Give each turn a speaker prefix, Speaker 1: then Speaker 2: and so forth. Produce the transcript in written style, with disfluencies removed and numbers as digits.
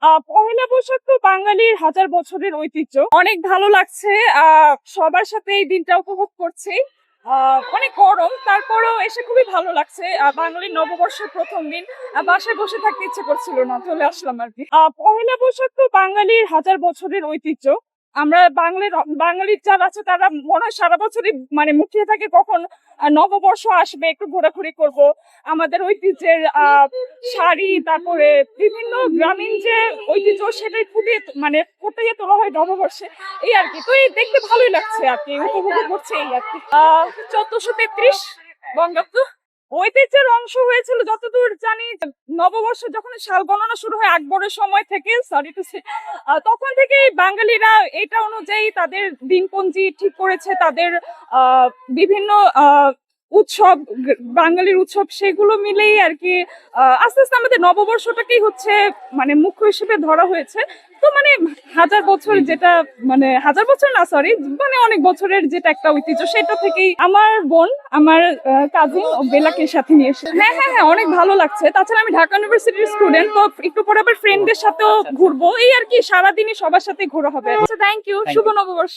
Speaker 1: পহেলা বৈশাখ তো বাঙালির হাজার বছরের ঐতিহ্য। অনেক ভালো লাগছে। সবার সাথে এই দিনটা উপভোগ করছি। অনেক গরম, তারপরেও এসে খুবই ভালো লাগছে। বাঙালির নববর্ষের প্রথম দিন। বাসায় বসে থাকতে ইচ্ছে করছিল না, চলে আসলাম আর কি। পহেলা বৈশাখ তো বাঙালির হাজার বছরের ঐতিহ্য। আমরা বাঙালির যারা আছে তারা মনে হয় সারা বছরই মানে মুখিয়ে থাকে কখন নববর্ষ আসবে, একটু ঘোরাঘুরি করব। আমাদের ঐতিহ্যের শাড়ি, তারপরে বিভিন্ন গ্রামীণ যে ঐতিহ্য সেটাই ফুটিয়ে তোলা হয় নববর্ষে। এই আর কি, তো এই দেখতে ভালোই লাগছে আর কি, উপভোগ করছে এই আর কি। 1433 বঙ্গাব্দ ঐতিহ্যের অংশ হয়েছিল যতদূর জানি। নববর্ষ যখন সাল গণনা শুরু হয় আকবরের সময় থেকে, সরি টু সে, তখন থেকে বাঙালিরা এটা অনুযায়ী তাদের দিনপঞ্জি ঠিক করেছে। তাদের বিভিন্ন উৎসব, বাঙালির উৎসব, সেগুলো মিলেই আর কি আস্তে আস্তে আমাদের নববর্ষটাকেই হচ্ছে মানে মুখ্য হিসেবে ধরা হয়েছে। তো মানে হাজার বছর যেটা, মানে হাজার বছর না সরি, মানে অনেক বছরের যেটা একটা ঐতিহ্য, সেটা থেকেই আমার বোন, আমার কাজিন বেলাকে সাথে নিয়ে এসে। হ্যাঁ হ্যাঁ হ্যাঁ, অনেক ভালো লাগছে। তাছাড়া আমি ঢাকা ইউনিভার্সিটির স্টুডেন্ট, তো একটু পরে আবার ফ্রেন্ডদের সাথেও ঘুরবো, এই আর কি। সারাদিনই সবার সাথে ঘোরা হবে। Thank you. শুভ নববর্ষ।